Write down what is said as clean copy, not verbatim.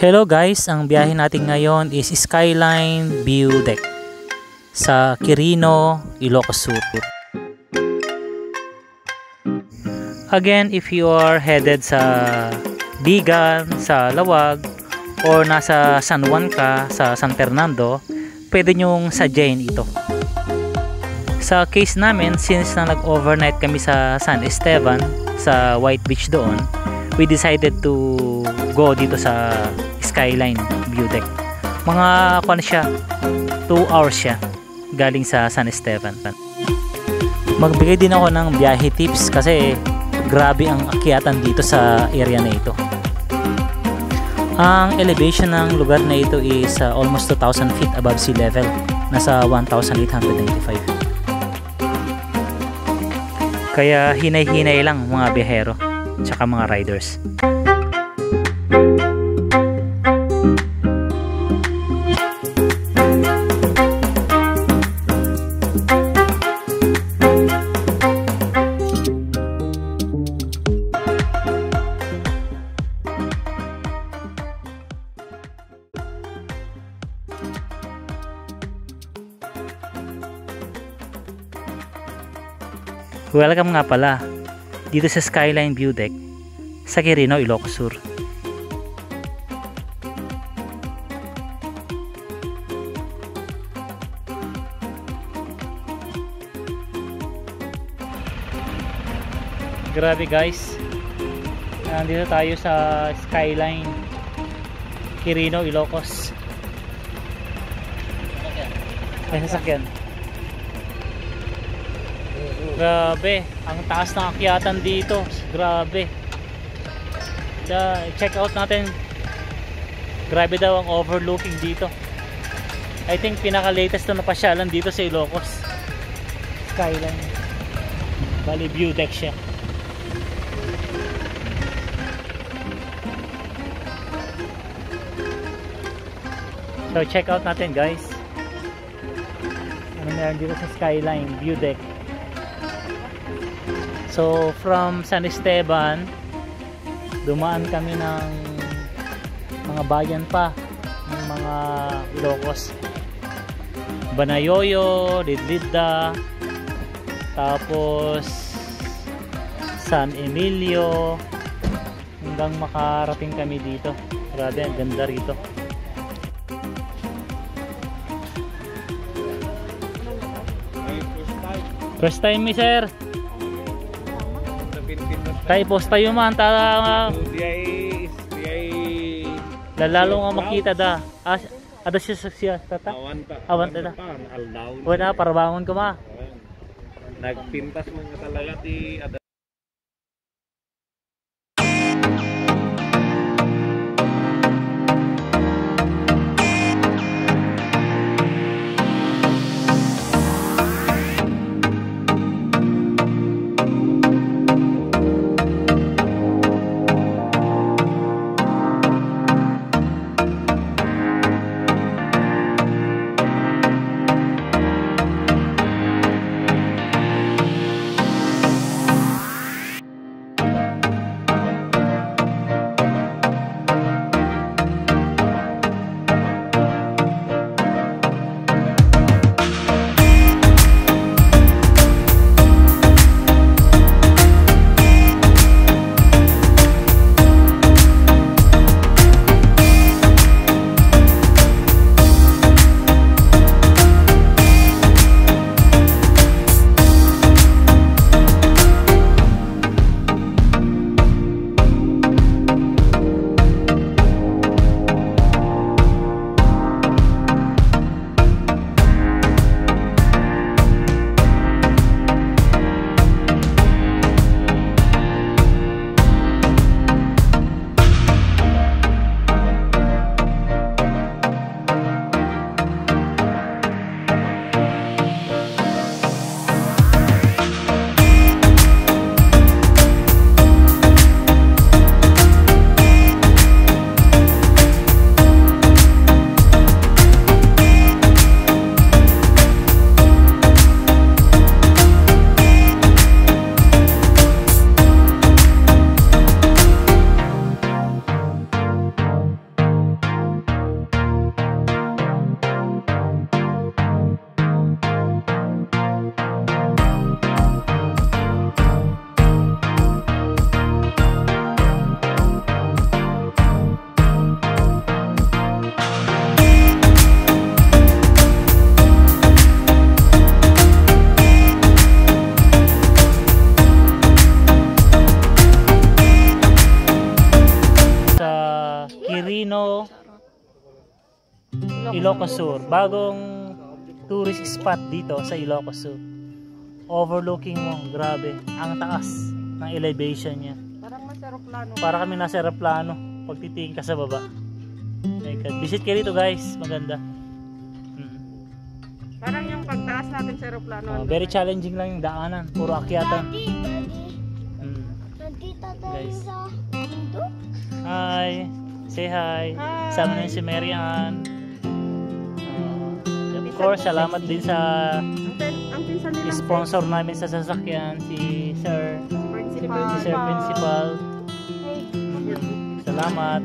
Hello guys, ang biyahe natin ngayon is Skyline View Deck sa Quirino, Ilocos Sur. Again, if you are headed sa Bigan, sa Lawag, or nasa San Juan ka, sa San Fernando, pwede nyong sadyain ito. Sa case namin, since na nag-overnight kami sa San Esteban, sa White Beach doon, we decided to go dito sa Skyline View Deck. Mga kuan siya, 2 hours siya galing sa San Esteban. Magbigay din ako ng biyahe tips kasi grabe ang akyatan dito sa area na ito. Ang elevation ng lugar na ito is almost 2,000 feet above sea level. Nasa 1,895. Kaya hinay-hinay lang mga biyahero tsaka mga riders. Welcome nga pala dito sa Skyline View Deck sa Quirino, Ilocos Sur. Grabe guys, nandito tayo sa Skyline Quirino, Ilocos. May sasakyan. Grabe, ang taas ng akyatan dito. Grabe. Check out natin. Grabe daw ang overlooking dito. I think pinaka latest na napasyalan dito sa Ilocos. Skyline. Bali view deck siya. So check out natin guys. Ano meron dito sa Skyline View Deck. So from San Esteban, dumaan kami ng mga bayan pa ng mga Ilocos. Banayoyo, Lidlida, tapos San Emilio, hanggang makarating kami dito. Grabe, ang ganda rito. First time mi sir. Tayo post tayo man ta lalalo nga makita da. Ada siya tata. Awan ta. Wala para bangon ko ma. Nagpintas man nga talaga ti ada. Ilocos Sur. Bagong tourist spot dito sa Ilocos Sur. Overlooking mo, grabe. Ang taas ng elevation niya. Parang nasa aeroplano. Para kami nasa aeroplano pag titingin ka sa baba. My God. Visit kayo dito guys, maganda. Parang yung pagtaas natin sa aeroplano. Very challenging lang yung daanan, puro akyatan. Nandito tayo Guys. sa mundo. Hi, say hi. Hi. Sama na si Marian. Of course, salamat din sa Ang pinsan nila. sponsor namin sa sasakyan, si Sir Principal. Principal. Salamat.